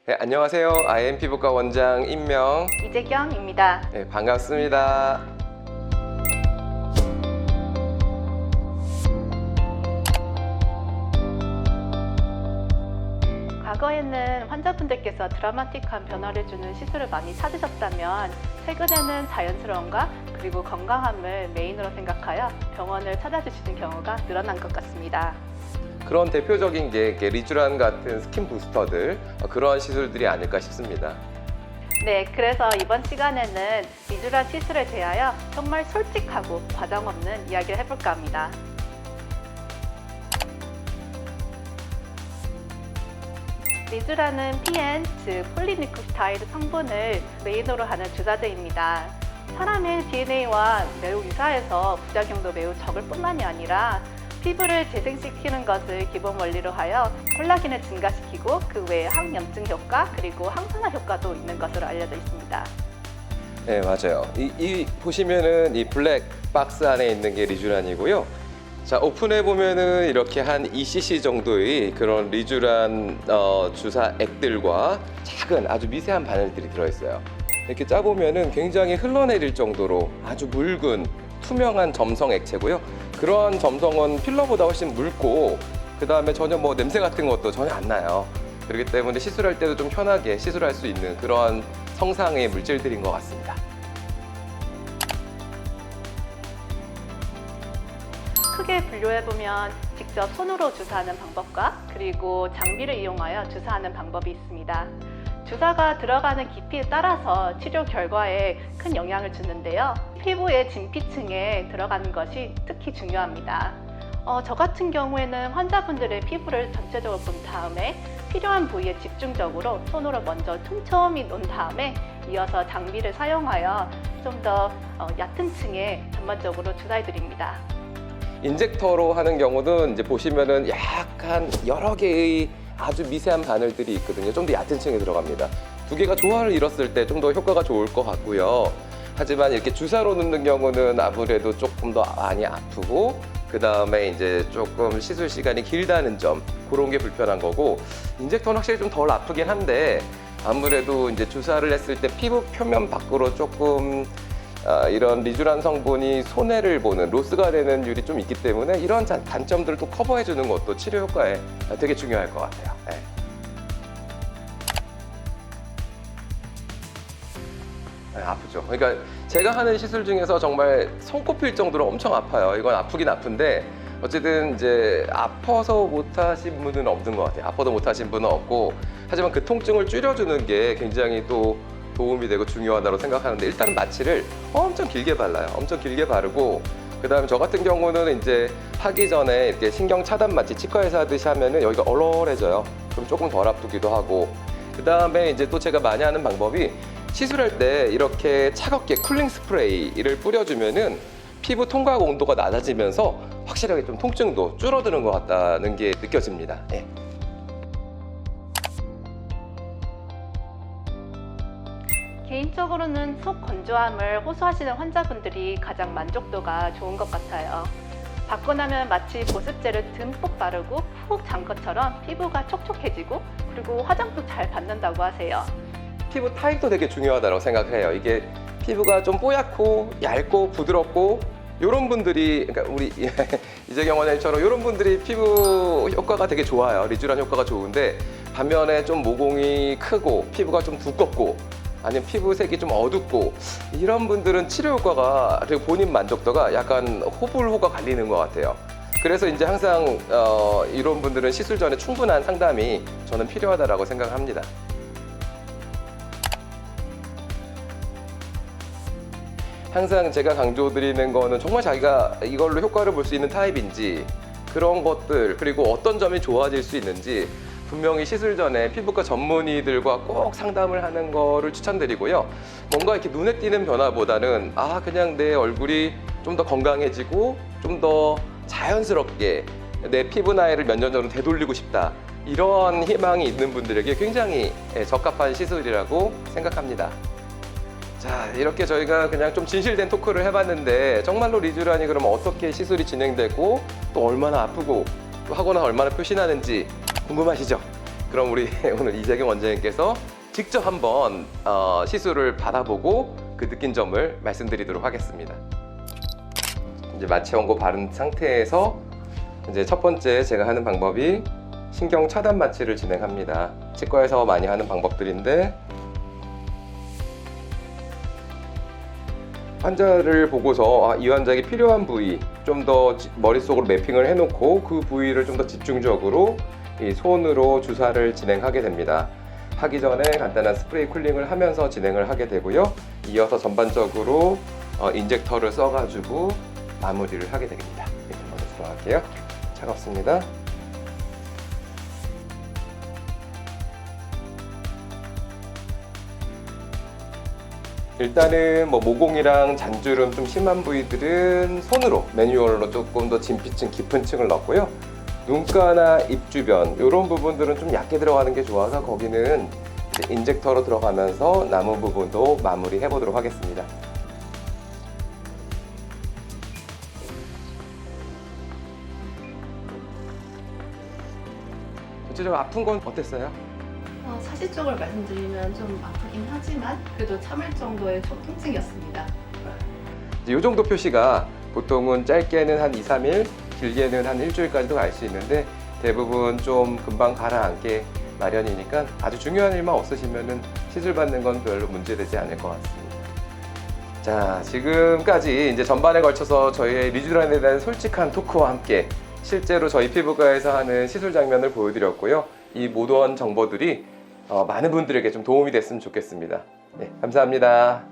네, 안녕하세요. IM 피부과 원장 임명 이재경입니다. 네, 반갑습니다. 과거에는 환자분들께서 드라마틱한 변화를 주는 시술을 많이 찾으셨다면 최근에는 자연스러움과 그리고 건강함을 메인으로 생각하여 병원을 찾아주시는 경우가 늘어난 것 같습니다. 그런 대표적인 게 이렇게 리쥬란 같은 스킨 부스터들, 그러한 시술들이 아닐까 싶습니다. 네, 그래서 이번 시간에는 리쥬란 시술에 대하여 정말 솔직하고 과장 없는 이야기를 해볼까 합니다. 리쥬란은 PN, 즉 폴리니클루타이드 성분을 메인으로 하는 주사제입니다. 사람의 DNA와 매우 유사해서 부작용도 매우 적을 뿐만이 아니라 피부를 재생시키는 것을 기본 원리로 하여 콜라겐을 증가시키고 그 외에 항염증 효과 그리고 항산화 효과도 있는 것으로 알려져 있습니다. 네, 맞아요. 보시면은 이 블랙 박스 안에 있는 게 리쥬란이고요. 자, 오픈해 보면은 이렇게 한 2cc 정도의 그런 리쥬란 주사액들과 작은 아주 미세한 바늘들이 들어있어요. 이렇게 짜보면은 굉장히 흘러내릴 정도로 아주 묽은 투명한 점성 액체고요. 그러한 점성은 필러보다 훨씬 묽고 그 다음에 전혀 뭐 냄새 같은 것도 전혀 안 나요. 그렇기 때문에 시술할 때도 좀 편하게 시술할 수 있는 그러한 성상의 물질들인 것 같습니다. 크게 분류해보면 직접 손으로 주사하는 방법과 그리고 장비를 이용하여 주사하는 방법이 있습니다. 주사가 들어가는 깊이에 따라서 치료 결과에 큰 영향을 주는데요. 피부의 진피층에 들어가는 것이 특히 중요합니다. 저 같은 경우에는 환자분들의 피부를 전체적으로 본 다음에 필요한 부위에 집중적으로 손으로 먼저 촘촘히 놓은 다음에 이어서 장비를 사용하여 좀 더 얕은 층에 전반적으로 주사해드립니다. 인젝터로 하는 경우는 이제 보시면은 약간 여러 개의 아주 미세한 바늘들이 있거든요. 좀 더 얕은 층에 들어갑니다. 두 개가 조화를 이뤘을 때 좀 더 효과가 좋을 것 같고요. 하지만 이렇게 주사로 넣는 경우는 아무래도 조금 더 많이 아프고 그 다음에 이제 조금 시술 시간이 길다는 점, 그런 게 불편한 거고, 인젝터는 확실히 좀 덜 아프긴 한데 아무래도 이제 주사를 했을 때 피부 표면 밖으로 조금 이런 리쥬란 성분이 손해를 보는, 로스가 되는 율이 좀 있기 때문에 이런 단점들을 또 커버해 주는 것도 치료 효과에 되게 중요할 것 같아요. 네. 네, 아프죠. 그러니까 제가 하는 시술 중에서 정말 손꼽힐 정도로 엄청 아파요. 이건 아프긴 아픈데 어쨌든 이제 아파서 못하신 분은 없는 것 같아요. 아파도 못하신 분은 없고, 하지만 그 통증을 줄여주는 게 굉장히 또 도움이 되고 중요하다고 생각하는데, 일단은 마취를 엄청 길게 발라요. 엄청 길게 바르고, 그 다음에 저 같은 경우는 이제 하기 전에 이렇게 신경 차단 마취 치과에서 하듯이 하면은 여기가 얼얼해져요. 그럼 조금 덜 아프기도 하고, 그 다음에 이제 또 제가 많이 하는 방법이 시술할 때 이렇게 차갑게 쿨링 스프레이를 뿌려주면은 피부 통과하고 온도가 낮아지면서 확실하게 좀 통증도 줄어드는 것 같다는 게 느껴집니다. 네. 개인적으로는 속 건조함을 호소하시는 환자분들이 가장 만족도가 좋은 것 같아요. 받고 나면 마치 보습제를 듬뿍 바르고 푹 잔 것처럼 피부가 촉촉해지고 그리고 화장도 잘 받는다고 하세요. 피부 타입도 되게 중요하다고 생각을 해요. 이게 피부가 좀 뽀얗고 얇고 부드럽고, 이런 분들이, 그러니까 우리 이재경 원장님처럼 이런 분들이 피부 효과가 되게 좋아요. 리쥬란 효과가 좋은데, 반면에 좀 모공이 크고 피부가 좀 두껍고 아니면 피부색이 좀 어둡고, 이런 분들은 치료 효과가, 그리고 본인 만족도가 약간 호불호가 갈리는 것 같아요. 그래서 이제 항상 이런 분들은 시술 전에 충분한 상담이 저는 필요하다고 생각합니다. 항상 제가 강조드리는 거는 정말 자기가 이걸로 효과를 볼 수 있는 타입인지, 그런 것들, 그리고 어떤 점이 좋아질 수 있는지 분명히 시술 전에 피부과 전문의들과 꼭 상담을 하는 거를 추천드리고요. 뭔가 이렇게 눈에 띄는 변화보다는 그냥 내 얼굴이 좀 더 건강해지고 좀 더 자연스럽게 내 피부 나이를 몇 년 전으로 되돌리고 싶다, 이런 희망이 있는 분들에게 굉장히 적합한 시술이라고 생각합니다. 자, 이렇게 저희가 그냥 좀 진실된 토크를 해봤는데, 정말로 리쥬란이 그러면 어떻게 시술이 진행되고 또 얼마나 아프고 또 하고 나서 얼마나 표시나는지 궁금하시죠? 그럼 우리 오늘 이재경 원장님께서 직접 한번 시술을 받아보고 그 느낀 점을 말씀드리도록 하겠습니다. 이제 마취 원고 바른 상태에서 이제 첫 번째 제가 하는 방법이 신경 차단 마취를 진행합니다. 치과에서 많이 하는 방법들인데, 환자를 보고서 이 환자에게 필요한 부위 좀 더 머릿속으로 매핑을 해놓고 그 부위를 좀 더 집중적으로 이 손으로 주사를 진행하게 됩니다. 하기 전에 간단한 스프레이 쿨링을 하면서 진행을 하게 되고요. 이어서 전반적으로 인젝터를 써가지고 마무리를 하게 됩니다. 이렇게 먼저 들어갈게요. 차갑습니다. 일단은 뭐 모공이랑 잔주름 좀 심한 부위들은 손으로 매뉴얼로 조금 더 진피층 깊은 층을 넣고요. 눈가나 입 주변 이런 부분들은 좀 얇게 들어가는 게 좋아서 거기는 이제 인젝터로 들어가면서 남은 부분도 마무리해 보도록 하겠습니다. 전체적으로 아픈 건 어땠어요? 사실적으로 말씀드리면 좀 아프긴 하지만 그래도 참을 정도의 통증이었습니다. 이 정도 표시가 보통은 짧게는 한 2, 3일, 길게는 한 일주일까지도 갈 수 있는데 대부분 좀 금방 가라앉게 마련이니까 아주 중요한 일만 없으시면은 시술 받는 건 별로 문제되지 않을 것 같습니다. 자, 지금까지 이제 전반에 걸쳐서 저희의 리쥬란에 대한 솔직한 토크와 함께 실제로 저희 피부과에서 하는 시술 장면을 보여드렸고요. 이 모든 정보들이 많은 분들에게 좀 도움이 됐으면 좋겠습니다. 네, 감사합니다.